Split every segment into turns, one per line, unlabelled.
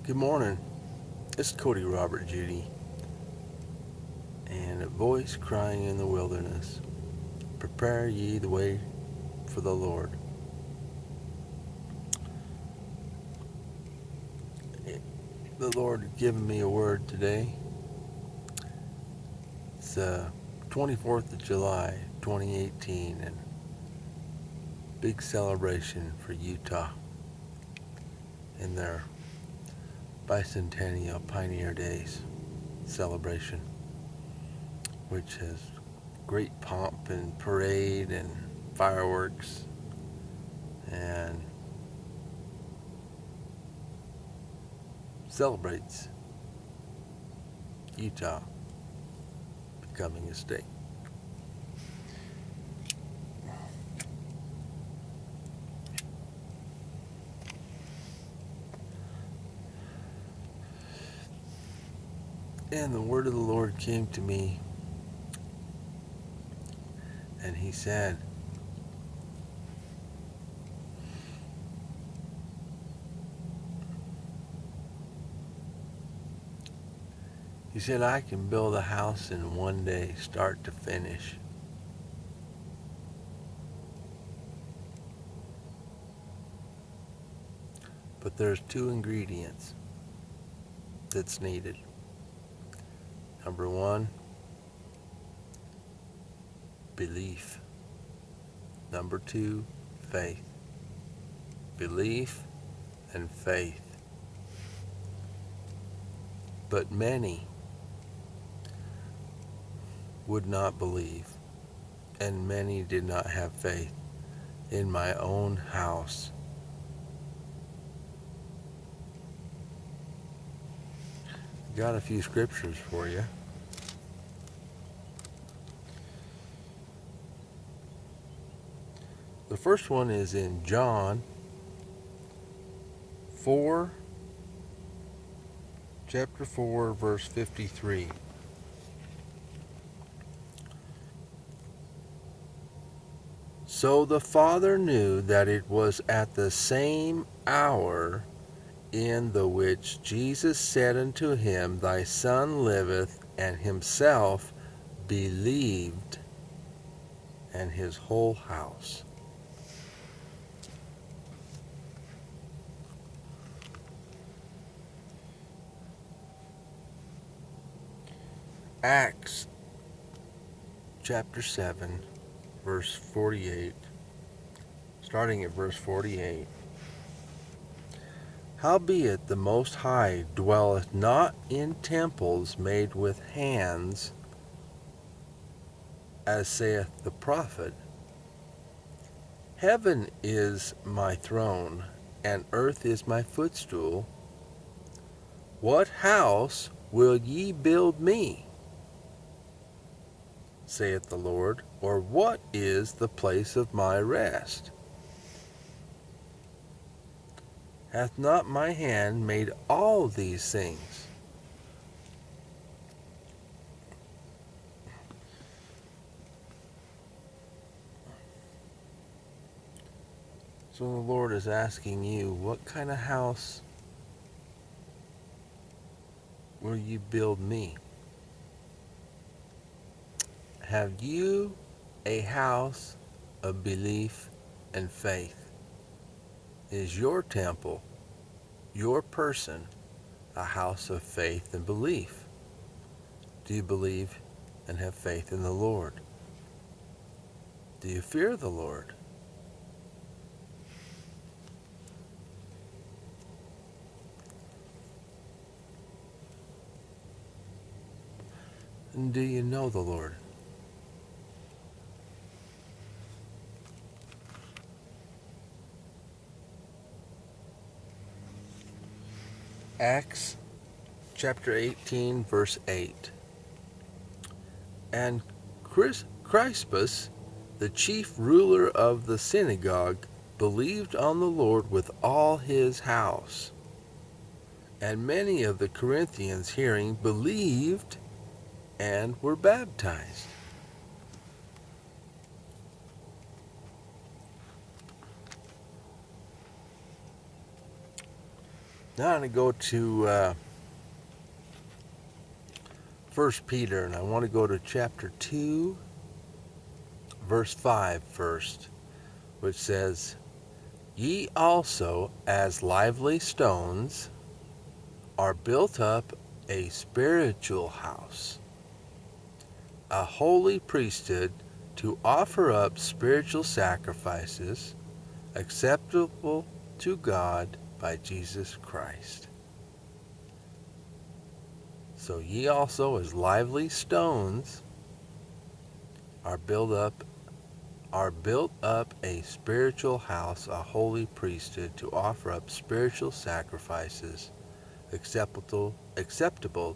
Good morning. It's Cody, Robert, Judy, and a voice crying in the wilderness, prepare ye the way for the Lord. The Lord had given me a word today. It's 24th of July, 2018, and big celebration for Utah in their bicentennial Pioneer Days celebration, which has great pomp and parade and fireworks and celebrates Utah becoming a state. And the word of the Lord came to me, and he said, I can build a house in one day, start to finish. But there's two ingredients that's needed. Number one, belief. Number two, faith. Belief and faith. But many would not believe, and many did not have faith in my own house. Got a few scriptures for you. The first one is in John 4, chapter 4, verse 53. So the Father knew that it was at the same hour in the which Jesus said unto him, Thy Son liveth, and himself believed, and his whole house. Acts chapter 7, verse 48, starting at verse 48. Howbeit the Most High dwelleth not in temples made with hands, as saith the prophet, Heaven is my throne, and earth is my footstool. What house will ye build me, saith the Lord, or what is the place of my rest? Hath not my hand made all these things? So the Lord is asking you, what kind of house will you build me? Have you a house of belief and faith? Is your temple, your person, a house of faith and belief? Do you believe and have faith in the Lord? Do you fear the Lord? And do you know the Lord? Acts chapter 18, verse 8. And Crispus, the chief ruler of the synagogue, believed on the Lord with all his house. And many of the Corinthians, hearing, believed and were baptized. Now I'm going to go to 1 Peter, and I want to go to chapter 2, verse 5 first, which says, Ye also, as lively stones, are built up a spiritual house, a holy priesthood, to offer up spiritual sacrifices acceptable to God by Jesus Christ. So ye also, as lively stones, are built up a spiritual house, a holy priesthood, to offer up spiritual sacrifices acceptable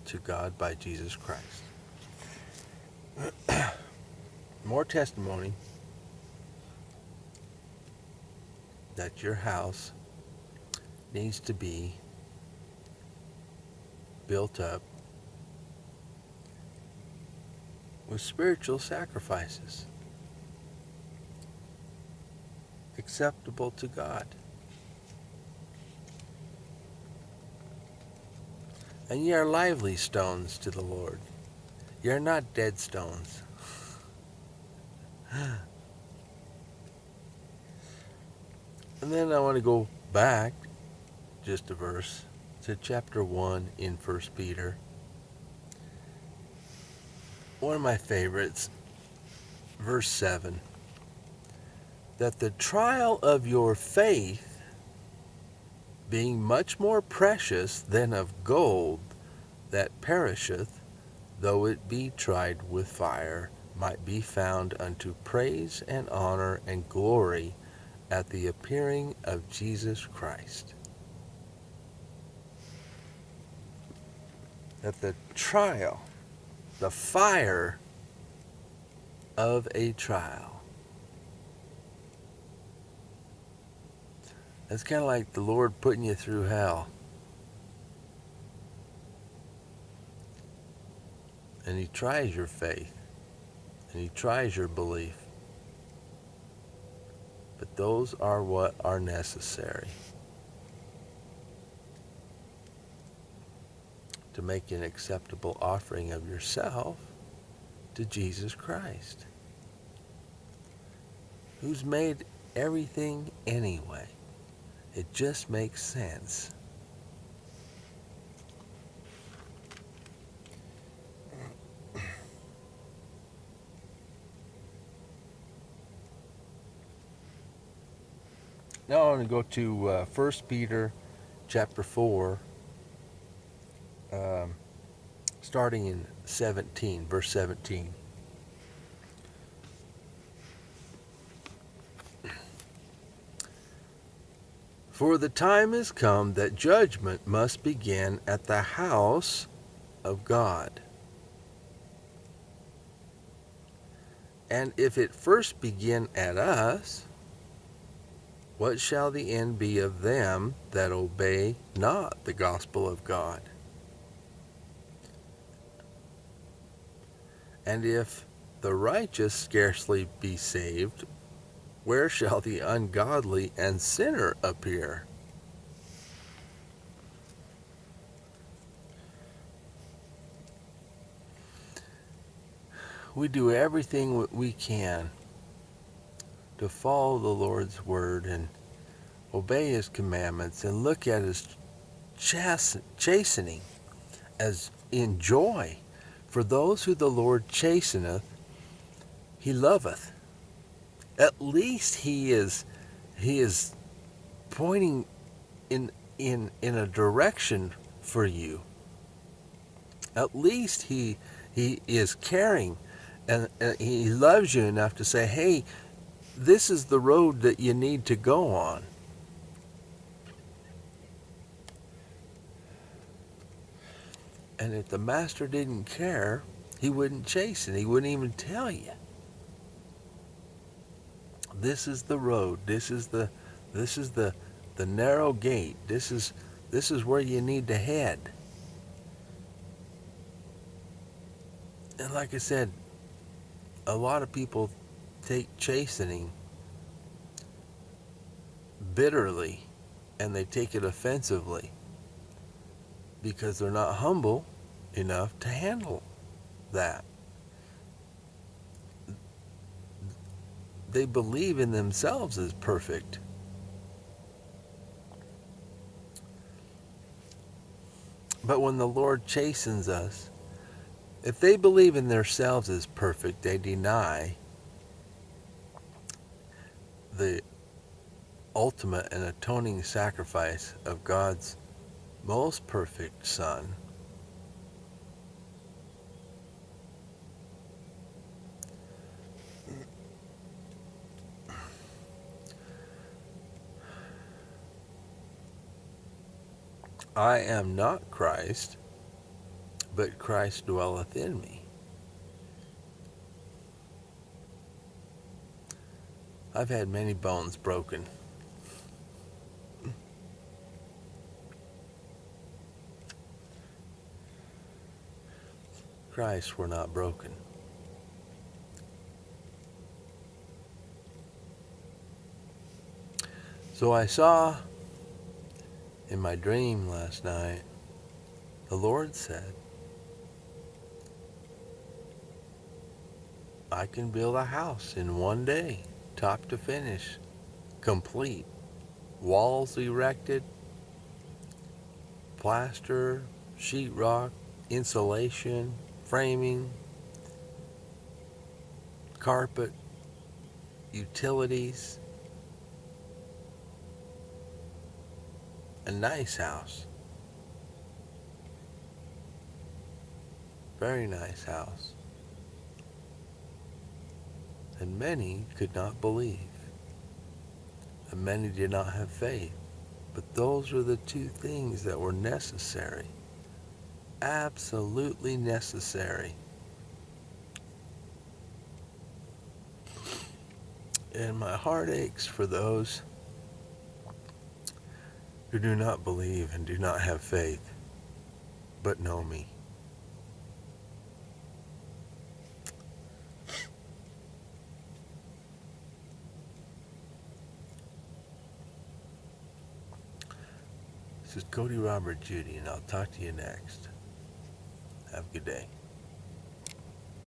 to God by Jesus Christ. More testimony that your house needs to be built up with spiritual sacrifices acceptable to God. And ye are lively stones to the Lord. Ye are not dead stones. And then I want to go back just a verse to chapter 1 in 1 Peter. One of my favorites, verse 7. That the trial of your faith, being much more precious than of gold that perisheth, though it be tried with fire, might be found unto praise and honor and glory at the appearing of Jesus Christ. That the trial, the fire of a trial, it's kind of like the Lord putting you through hell. And He tries your faith. And He tries your belief. But those are what are necessary to make an acceptable offering of yourself to Jesus Christ, who's made everything anyway. It just makes sense. Now I want to go to 1 Peter chapter 4, starting in 17, verse 17. For the time is come that judgment must begin at the house of God. And if it first begin at us, what shall the end be of them that obey not the gospel of God? And if the righteous scarcely be saved, where shall the ungodly and sinner appear? We do everything we can to follow the Lord's word and obey His commandments and look at His chastening as in joy. For those who the Lord chasteneth, He loveth. At least He is pointing in a direction for you. At least He is caring, and He loves you enough to say, hey, this is the road that you need to go on. And if the master didn't care, he wouldn't chasten. He wouldn't even tell you. This is the road. This is the narrow gate. This is where you need to head. And like I said, a lot of people take chastening bitterly, and they take it offensively. because they're not humble enough to handle that. They believe in themselves as perfect. But when the Lord chastens us, if they believe in themselves as perfect, they deny the ultimate and atoning sacrifice of God's most perfect Son. I am not Christ, but Christ dwelleth in me. I've had many bones broken. Christ were not broken. So I saw in my dream last night, the Lord said, I can build a house in one day, top to finish, complete. Walls erected, plaster, sheetrock, insulation, framing, carpet, utilities. A nice house. Very nice house. And many could not believe. And many did not have faith. But those are the two things that were necessary. Absolutely necessary. And my heart aches for those who do not believe and do not have faith, but know me. This is Cody, Robert, Judy, and I'll talk to you next. Have a good day.